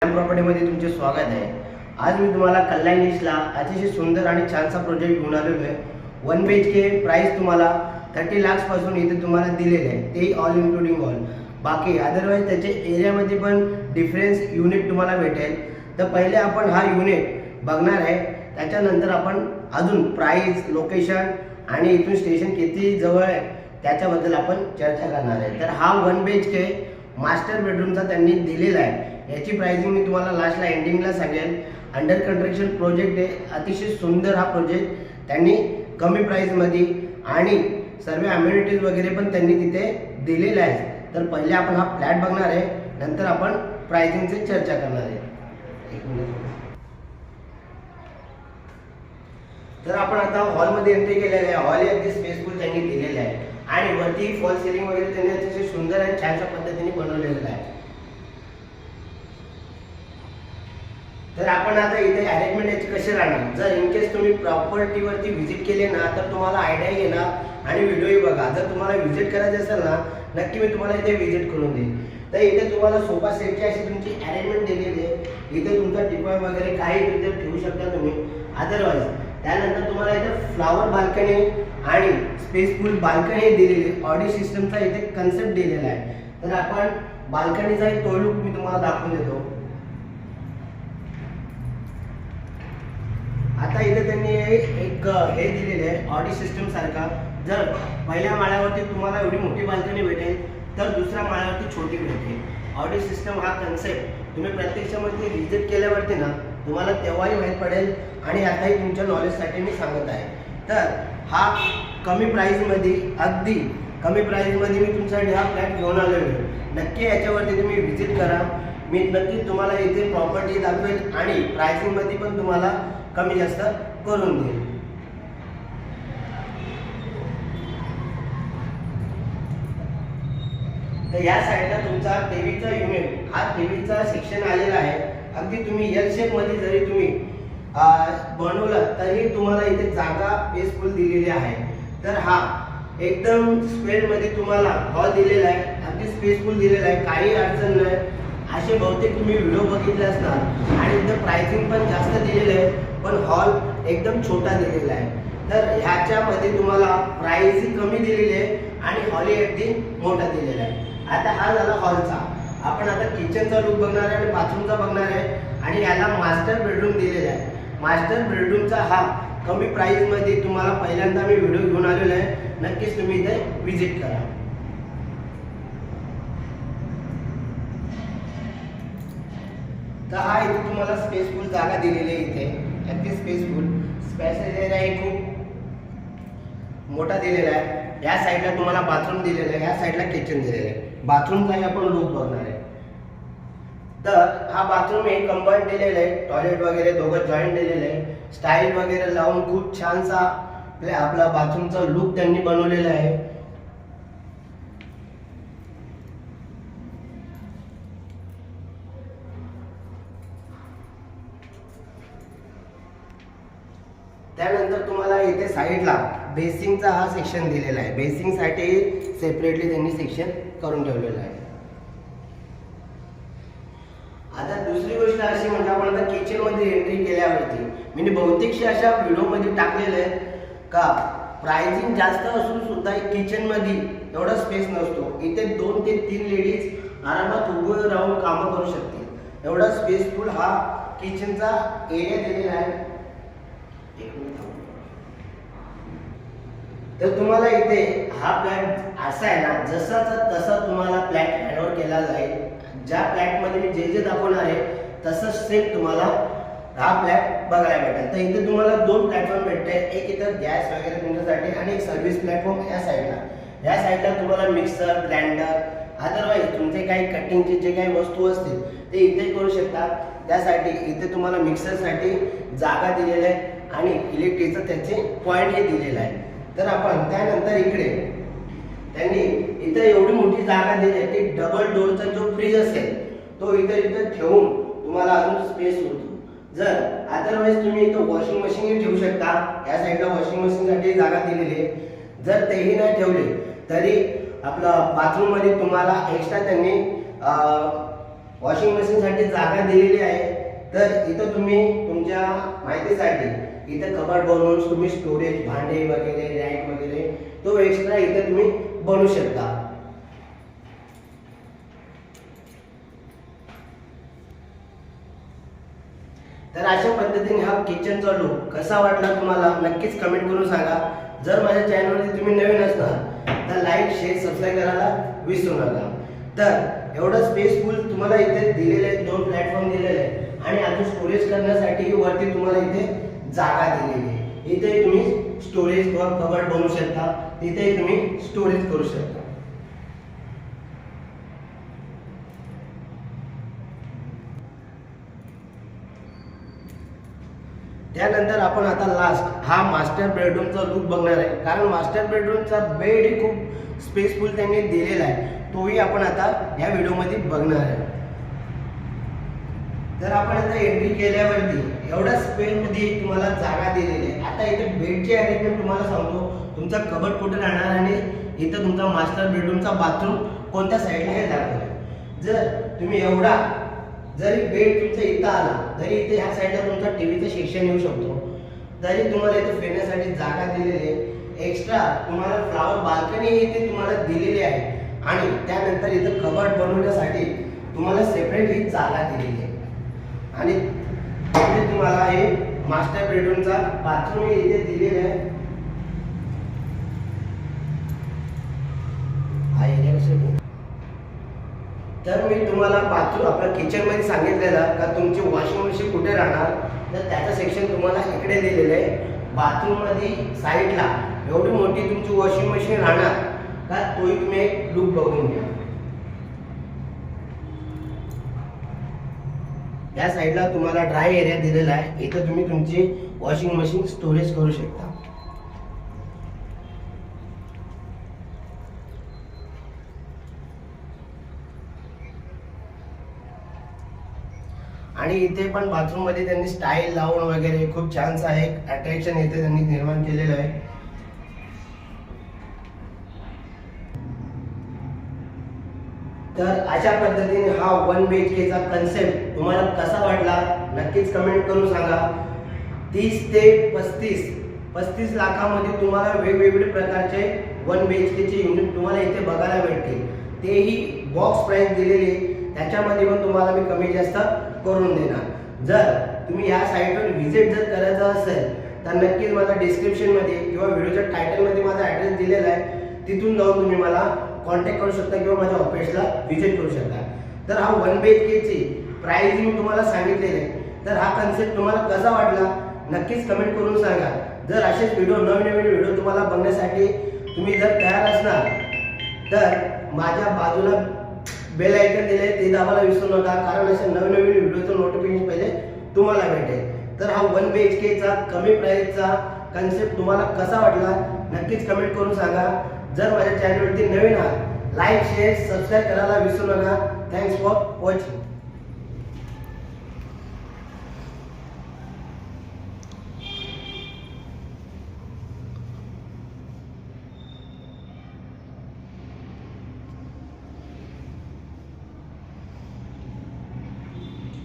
प्रॉपर्टीमध्ये तुमचे स्वागत आहे। आज मी तुम्हाला कल्याण ईस्टला अतिशय सुंदर आणि छानसा प्रोजेक्ट घेऊन आलेलो आहे। 1 BHK प्राइस तुम्हाला 30 लाख पासून इथे तुम्हाला दिलेले आहे, ते ऑल इन्क्लुडिंग ऑल। बाकी अदरवाइज त्याचे एरियामध्ये पण डिफरन्स युनिट तुम्हाला भेटेल। तर पहिले आपण हा युनिट बघणार आहे, त्याच्यानंतर आपण अजून प्राइस, लोकेशन आणि इथून स्टेशन किती जवळ आहे त्याच्याबद्दल आपण चर्चा करणार आहे। तर हा 1 BHK मास्टर बेडरूमचा त्यांनी दिलेला आहे। याची प्राइसिंग मी तुम्हाला लास्टला एंडिंगला सांगेल। अंडर कंस्ट्रक्शन प्रोजेक्ट आहे, अतिशय सुंदर हा प्रोजेक्ट त्यांनी कमी प्राइसमध्ये आणि सर्व अम्युनिटीज वगैरे पण त्यांनी तिथे दिलेले आहेत। तर पहिले आपण हा फ्लॅट बघणार आहे, नंतर आपण प्राइसिंगची चर्चा करणार आहे। तर आपण आता हॉलमध्ये एंट्री केलेली आहे। हॉल अगदी स्पेसफुल त्यांनी दिलेला आहे आणि वरती फॉल सिलिंग वगैरे त्यांनी अतिशय सुंदर आणि छानशा पद्धतीने बनवलेलं आहे। तर आपण आता इथे अरेंजमेंट याची कशी राहणार, जर इन केस तुम्ही प्रॉपर्टीवरती व्हिजिट केले ना तर तुम्हाला आयडिया येणार आणि व्हिडिओही बघा। जर तुम्हाला व्हिजिट करायचं असेल ना, नक्की मी तुम्हाला इथे व्हिजिट करून देईन। तर इथे तुम्हाला सोफा सेटची अशी तुमची अरेंजमेंट दिलेली आहे। इथे तुमचा टिपॉय वगैरे काही इथे ठेवू शकता तुम्ही। अदरवाइज त्यानंतर तुम्हाला इथे फ्लावर बाल्कनी आणि स्पेसफुल बाल्कनी दिलेली आहे। ऑडिओ सिस्टमचा इथे कन्सेप्ट दिलेला आहे। तर आपण बाल्कनीचा एक तो लुक मी तुम्हाला दाखवून देतो। आता इथे त्यांनी एक हे दिलेले आहे ऑडिओ सिस्टम सारखा। जर पहिल्या माळ्यावरती तुम्हाला एवढी मोठी बाल्कनी भेटेल तर दुसऱ्या माळ्यावरती छोटी भेटेल। ऑडिओ सिस्टम हा कन्सेप्ट तुम्ही प्रत्यक्षामध्ये व्हिजिट केल्यावरती ना तुम्हाला तेव्हाही माहीत पडेल आणि आताही तुमच्या नॉलेजसाठी मी सांगत आहे। तर हा कमी प्राईसमध्ये, अगदी कमी प्राईसमध्ये मी तुमच्यासाठी हा फ्लॅट घेऊन आलेलो आहे। नक्की याच्यावरती तुम्ही व्हिजिट करा। मी नक्की तुम्हाला इथे प्रॉपर्टी दाखवेल आणि प्राइसिंगमध्ये पण तुम्हाला कमी जास्त करून देईल। तर या साईडला तुमचा टीव्हीचा युनिट, हा टीव्हीचा सेक्शन आलेला आहे। अगदी तुम्ही एल शेप मध्ये जरी तुम्ही बनवलं तरी तुम्हाला इथे जागा स्पेसफुल दिलेली आहे। तर हा एकदम स्क्वेअर मध्ये तुम्हाला हॉल दिलेला आहे, अगदी स्पेसफुल दिलेला आहे, काही अडचण नाही। असे बहुतेक तुम्ही व्हिडिओ बघितले असणार आणि इथं प्राइसिंग पण जास्त दिलेलं आहे पण हॉल एकदम छोटा दिलेला आहे। तर ह्याच्यामध्ये तुम्हाला प्राइस कमी दिलेली आहे आणि हॉल अगदी मोठा दिलेला आहे। आता हा झाला हॉलचा। आपण आता किचनचा लुक बघणार आहे आणि बाथरूमचा बघणार आहे आणि याला मास्टर बेडरूम दिलेला आहे। मास्टर बेडरूमचा हा कमी प्राइसमध्ये तुम्हाला पहिल्यांदा मी व्हिडिओ घेऊन आलेला आहे। नक्कीच तुम्ही इथे व्हिजिट करा। तर हा इथे तुम्हाला स्पेसफुल जागा दिलेली आहे। इथे अगदी स्पेसफुल स्पेस एरिया खूप मोठा दिलेला आहे। या साईडला तुम्हाला बाथरूम दिलेलं आहे, या साईडला किचन दिलेलं आहे। बाथरूमचाही आपण लुक बघणार आहे। तर हा बाथरूम एक कंबाईन दिलेलं आहे, टॉयलेट वगैरे दोघं जॉईंट दिलेलं आहे। स्टाईल वगैरे लावून खूप छानसा आपला बाथरूमचा लुक त्यांनी बनवलेला आहे। त्यानंतर तुम्हाला इथे साईडला बेसिंगचा हा सेक्शन दिलेला आहे। बेसिंगसाठी सेपरेटली त्यांनी सेक्शन करून ठेवलेलं आहे। आता दुसरी गोष्ट अशी म्हणजे आपण आता किचन मध्ये एंट्री केल्यावरती मी बहुतेकशा अशा व्हिडिओ मध्ये टाकलेले आहेत का प्राइसिंग जास्त असून सुद्धा किचन मध्ये एवढा स्पेस नसतो। इथे 2 ते 3 लेडीज आरामात उभे राहून काम करू शकतील, एवढा स्पेसफुल हा किचनचा एरिया दिलेला आहे। तर तुम्हाला इथे हा फ्लॅट असा आहे ना, जसाचा तसा तुम्हाला फ्लॅट हँडओव्हर केला जाईल। ज्या फ्लॅट मध्ये मी जे दाखवणार आहे तसंच सेम तुम्हाला हा फ्लॅट बघायला भेटेल। तर इथे तुम्हाला 2 प्लॅटफॉर्म भेटते, एक इथं गॅस वगैरे तुमच्यासाठी आणि एक सर्व्हिस प्लॅटफॉर्म या साईडला। या साईडला तुम्हाला मिक्सर, ग्राइंडर, अदरवाइज तुमचे काही कटिंगचे जे काही वस्तू असतील ते इथे करू शकता। त्यासाठी इथे तुम्हाला मिक्सरसाठी जागा दिलेली आहे आणि इलेक्ट्रिकचं त्याचे पॉइंट हे दिलेलं आहे। तर आपण त्यानंतर इकडे त्यांनी इथे एवढी मोठी जागा दिली आहे की डबल डोरचा जो फ्रीज असेल तो इथे ठेवून तुम्हाला अजून स्पेस होतो। जर अदरवाइज तुम्ही इथं वॉशिंग मशीन ठेवू शकता, या साईडला वॉशिंग मशीनसाठी जागा दिलेली आहे। जर तेही नाही ठेवले तरी आपलं बाथरूम मध्ये तुम्हाला एक्स्ट्रा त्यांनी वॉशिंग मशीनसाठी जागा दिलेली आहे, तर इथं तुम्ही तुमच्या माहितीसाठी इथं कपाट बनवून तुम्ही स्टोरेज, भांडे वगैरे, रॅक वगैरे तो एक्स्ट्रा इथं तुम्ही बनवू शकता. तर अशा पद्धतीने हा किचनचा लुक कसा वाटला तुम्हाला नक्कीच कमेंट करून सांगा. जर माझ्या चॅनलवरती तुम्ही नवीन असणार तर लाईक, शेअर, सबस्क्राईब करायला विसरू नका. तर एवढं स्पेसफुल तुम्हाला इथे दिलेले आहेत, 2 प्लॅटफॉर्म दिलेले आहेत आणि अजून स्टोरेज करण्यासाठी वरती तुम्हाला इथे जागा दिलेली आहे. इथे तुम्ही स्टोरेज किंवा कबर्ड बनवू शकता, तिथे तुम्ही स्टोरेज करू शकता. त्यानंतर आपण आता लास्ट हा मास्टर बेडरूमचा लुक बघणार आहे, कारण मास्टर बेडरूमचा बेड ही खूप स्पेसफुल त्यांनी दिलेला आहे, तोही आपण आता या व्हिडिओमध्ये बघणार आहे. तर आपण आता एंट्री केल्यावरती एवढ्या स्पेसमध्ये तुम्हाला जागा दिलेली आहे. आता इथे बेडची अरेंजमेंट तुम्हाला सांगतो, तुमचा कबर्ड कुठे राहणार आणि इथं तुमचा मास्टर बेडरूमचा बाथरूम कोणत्या साईडला हे दाखवलं. जर तुम्ही एवढा जरी बेड तुमचा इथं आला तरी इथे ह्या साईडला तुमचा टीव्हीचं सेक्शन येऊ शकतो, तरी तुम्हाला इथे फिरण्यासाठी जागा दिलेली आहे. एक्स्ट्रा तुम्हाला फ्लावर बाल्कनी इथे तुम्हाला दिलेली आहे आणि त्यानंतर इथं कबर्ड बनवण्यासाठी तुम्हाला सेपरेट ही जागा दिलेली आहे. आणि इथे तुम्हाला हे मास्टर बेडरूमचा बाथरूम इथे दिलेला आहे. हा एरिया कसा तर मी तुम्हाला बाथरूम आपल्या किचन मध्ये सांगितलेलं का तुमची वॉशिंग मशीन कुठे राहणार, तर त्याचं सेक्शन तुम्हाला इकडे दिलेलं आहे. बाथरूम मध्ये साईडला एवढी मोठी तुमची वॉशिंग मशीन राहणार का, तोही तुम्ही एक लुक बघून घ्या. या साईडला तुम्हाला ड्राय एरिया दिलेला आहे, इथं तुम्ही तुमची वॉशिंग मशीन स्टोरेज करू शकता. आणि इथे पण बाथरूम मध्ये त्यांनी स्टाईल लावून वगैरे खूप छानसा आहे अट्रॅक्शन इथे त्यांनी निर्माण केलेलं आहे. तर अशा पद्धतीने हा 1 BHK चा कन्सेप्ट तुम्हाला कसा वाटला नक्कीच कमेंट करून सांगा. 30 ते 35 लाखामध्ये तुम्हाला वेगवेगळे प्रकारचे 1 BHK चे युनिट तुम्हाला इथे बघायला भेटतील. तेही बॉक्स प्राइस दिलेली, त्याच्यामध्ये पण तुम्हाला मी कमी जास्त करून देणार. जर तुम्ही या साईटवर व्हिजिट जर करायचं असेल तर नक्कीच माझ्या डिस्क्रिप्शन मध्ये किंवा व्हिडिओच्या टायटल मध्ये माझा ॲड्रेस दिलेला आहे, तिथून जाऊन तुम्ही मला कॉन्टॅक्ट करू शकता किंवा माझ्या ऑफिसला व्हिजिट करू शकता. तर हा 1 BHK ची प्राइस मी तुम्हाला सांगितलेली आहे. तर हा कन्सेप्ट तुम्हाला कसा वाटला नक्कीच कमेंट करून सांगा. जर असेच नवीन व्हिडिओ तुम्हाला बघण्यासाठी तुम्ही जर तयार असणार तर माझ्या बाजूला बेल आयकॉन दिले ते दाबायला विसरू नका, कारण असे नवीन व्हिडिओचं नोटिफिकेशन पहिले तुम्हाला भेटेल. तर हा 1 BHK चा कमी प्राइसचा कन्सेप्ट तुम्हाला कसा वाटला नक्कीच कमेंट करून सांगा. जर माझ्या चॅनलवरती नवीन आहात लाईक, शेअर, सबस्क्राईब करायला विसरू नका. Thanks for watching.